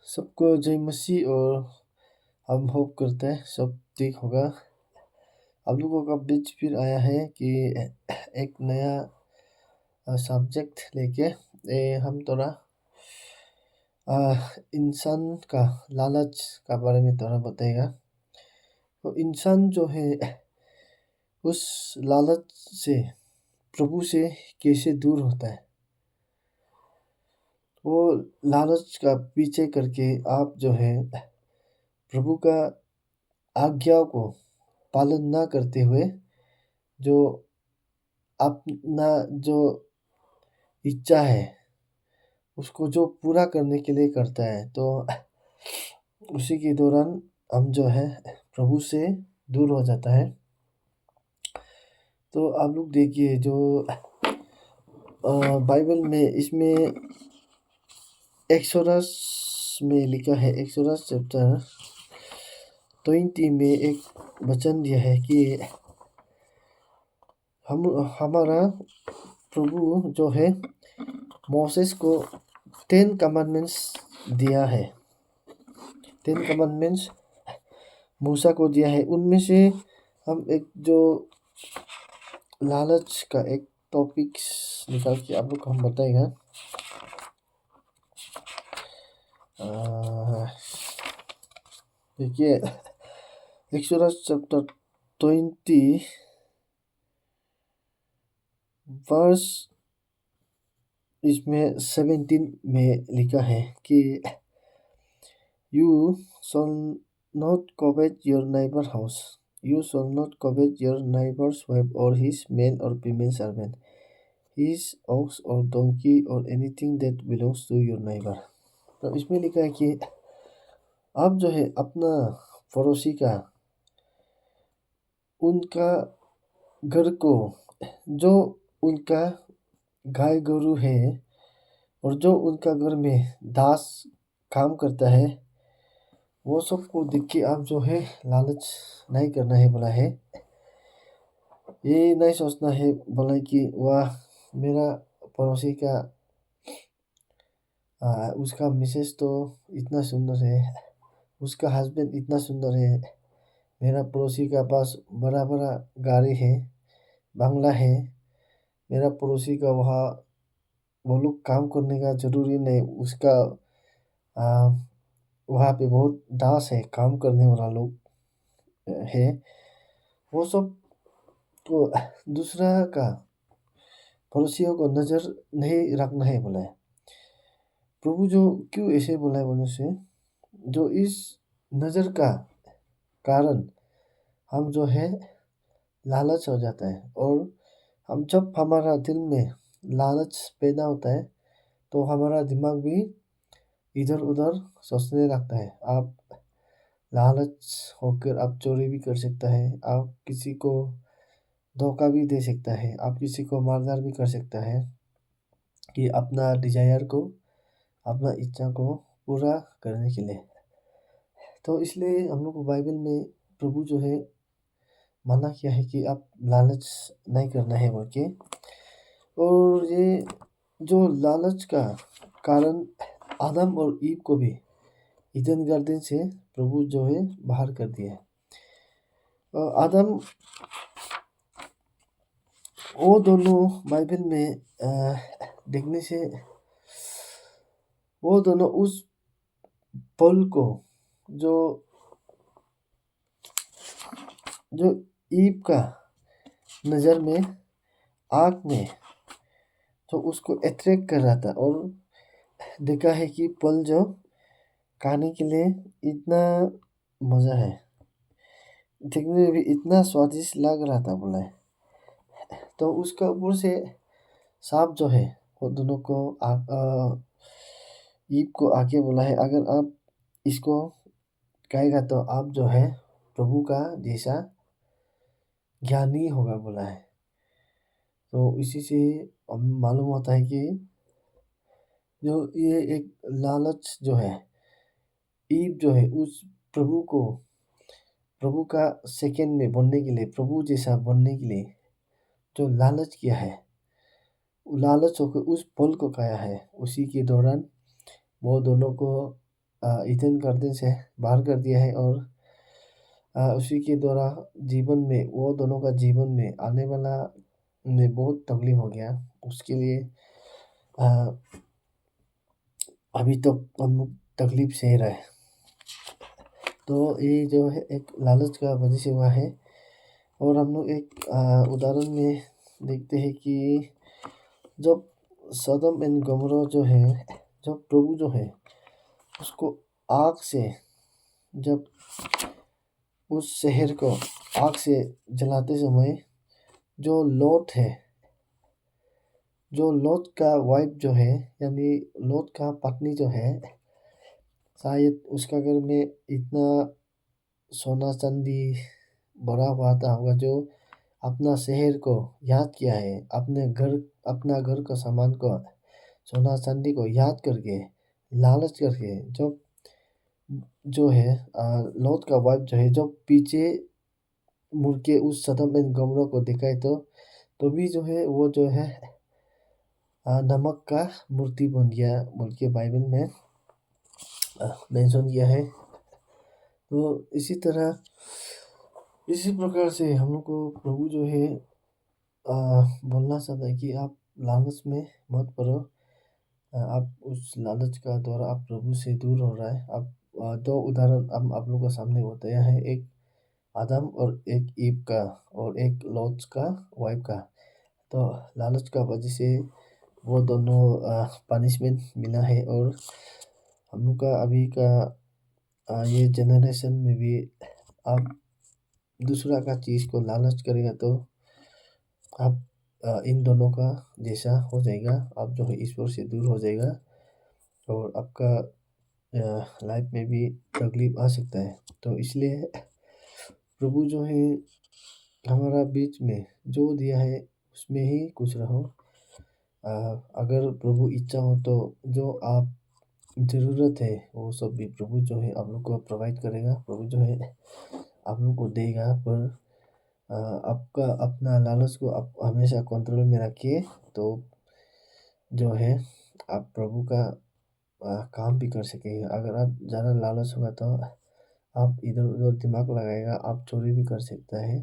सबको जय मसीह और हम होप करते हैं सब ठीक होगा। आप लोगों का बीच फिर आया है कि एक नया सब्जेक्ट लेके हम थोड़ा इंसान का लालच का बारे में थोड़ा बताएगा। तो इंसान जो है उस लालच से प्रभु से कैसे दूर होता है। वो लालच का पीछे करके आप जो है प्रभु का आज्ञा को पालन ना करते हुए जो अपना जो इच्छा है उसको जो पूरा करने के लिए करता है, तो उसी के दौरान हम जो है प्रभु से दूर हो जाता है। तो आप लोग देखिए जो बाइबल में इसमें एक्सोडस में लिखा है, एक्सोडस चैप्टर 20 में एक वचन दिया है कि हम हमारा प्रभु जो है मोसेस को 10 कमांडमेंट्स दिया है। 10 कमांडमेंट्स मूसा को दिया है। उनमें से हम एक जो लालच का एक टॉपिक्स निकाल के आप लोग को हम बताएगा। देखिए एक्सोडस चैप्टर 20 वर्स इसमें 17 में लिखा है कि you shall not covet your neighbor house. You shall not covet your neighbor's wife or his male or female servant, his ox or donkey or anything that belongs to your neighbor. तो इसमें लिखा है कि आप जो है अपना पड़ोसी का उनका घर को, जो उनका गाय गोरू है और जो उनका घर में दास काम करता है, वो सबको देख के आप जो है लालच नहीं करना है बोला है। ये नहीं सोचना है बोला कि वाह मेरा पड़ोसी का उसका मिसेस तो इतना सुंदर है, उसका हस्बैंड इतना सुंदर है, मेरा पड़ोसी का पास बड़ा बड़ा गाड़ी है, बंगला है, मेरा पड़ोसी का वहाँ वो लोग काम करने का जरूरी नहीं, उसका आ, वहाँ पे बहुत दास है, काम करने वाला लोग है। वो सब तो दूसरा का पड़ोसियों को नज़र नहीं रखना है बोला है। प्रभु जो क्यों ऐसे बोला है बोलने से, जो इस नज़र का कारण हम जो है लालच हो जाता है, और हम जब हमारा दिल में लालच पैदा होता है तो हमारा दिमाग भी इधर उधर सोचने लगता है। आप लालच होकर आप चोरी भी कर सकता है, आप किसी को धोखा भी दे सकता है, आप किसी को मारधार भी कर सकता है कि अपना डिजायर को, अपना इच्छा को पूरा करने के लिए। तो इसलिए हम लोग को बाइबल में प्रभु जो है मना किया है कि आप लालच नहीं करना है बोल के। और ये जो लालच का कारण आदम और ईव को भी ईदन गार्डन से प्रभु जो है बाहर कर दिया है। आदम, वो दोनों बाइबल में देखने से वो दोनों उस पल को जो जो ईव का नज़र में, आँख में तो उसको अट्रैक्ट कर रहा था, और देखा है कि पल जो खाने के लिए इतना मज़ा है, देखने में भी इतना स्वादिष्ट लग रहा था बोला है। तो उसका ऊपर से सांप जो है वो दोनों को ईव को आके बोला है, अगर आप इसको खाएगा तो आप जो है प्रभु का जैसा ज्ञानी होगा बोला है। तो इसी से हमें मालूम होता है कि जो ये एक लालच जो है, ईव जो है उस प्रभु को, प्रभु का सेकंड में बनने के लिए, प्रभु जैसा बनने के लिए जो लालच किया है, वो लालच होकर उस फल को खाया है। उसी के दौरान वो दोनों को ईथन गार्डन से बाहर कर दिया है और उसी के द्वारा जीवन में वो दोनों का जीवन में आने वाला में बहुत तकलीफ हो गया उसके लिए आ, अभी तो हम लोग तकलीफ सह रहा है। तो ये जो है एक लालच का वजह से हुआ है। और हम लोग एक उदाहरण में देखते हैं कि जब सदम एंड गमोरा जो है, जब प्रभु जो है उसको आग से, जब उस शहर को आग से जलाते समय जो लोथ है, जो लोथ का वाइफ जो है, यानी लोथ का पत्नी जो है, शायद उसका घर में इतना सोना चांदी भरा हुआ था होगा जो अपना शहर को याद किया है, अपना घर का सामान को, सोना चांदी को याद करके, लालच करके, जो है लौट का वाइफ जो है, जब पीछे मुड़ के उस सदम एंड गमोरा को दिखाए तो भी जो है वो जो है नमक का मूर्ति बन गया बोल के बाइबल में मेंशन किया है। तो इसी प्रकार से हम लोग को प्रभु जो है बोलना चाहता है कि आप लालच में मत पड़ो। आप उस लालच का द्वारा आप प्रभु से दूर हो रहा है। आप दो उदाहरण हम आप लोगों के सामने बताया है, एक आदम और एक ईव का, और एक लॉट का वाइफ का। तो लालच का वजह से वो दोनों पनिशमेंट मिला है। और हम लोग का अभी का ये जनरेशन में भी आप दूसरा का चीज़ को लालच करेगा तो आप इन दोनों का जैसा हो जाएगा। आप जो है ईश्वर से दूर हो जाएगा और आपका लाइफ में भी तकलीफ आ सकता है। तो इसलिए प्रभु जो है हमारा बीच में जो दिया है उसमें ही खुश रहो। अगर प्रभु इच्छा हो तो जो आप ज़रूरत है वो सब भी प्रभु जो है आप लोग को प्रोवाइड करेगा। प्रभु जो है आप लोग को देगा, पर आपका अपना लालच को आप हमेशा कंट्रोल में रखिए। तो जो है आप प्रभु का काम भी कर सकेंगे। अगर आप ज़्यादा लालच होगा तो आप इधर उधर दिमाग लगाएगा, आप चोरी भी कर सकता है,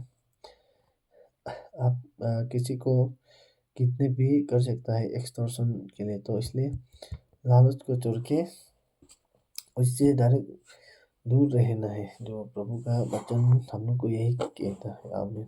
आप किसी को कितने भी कर सकता है एक्सटॉर्शन के लिए। तो इसलिए लालच को छोड़ के उससे डायरेक्ट दूर रहना है। जो प्रभु का वचन हम लोग को यही कहता है। आमीन।